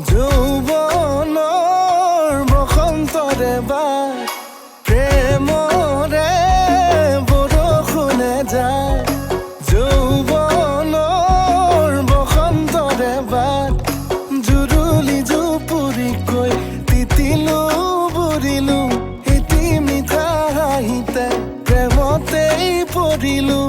যৌৱনৰ বসন্তৰে বাৰ প্ৰেমৰে বৰষুণে যায় যৌৱনৰ বসন্তৰে বাৰ জুৰুলি জুপুৰিকৈ তিতিলো বুৰিলো এটি মিঠা হাঁহিতে প্ৰেমতেই পৰিলো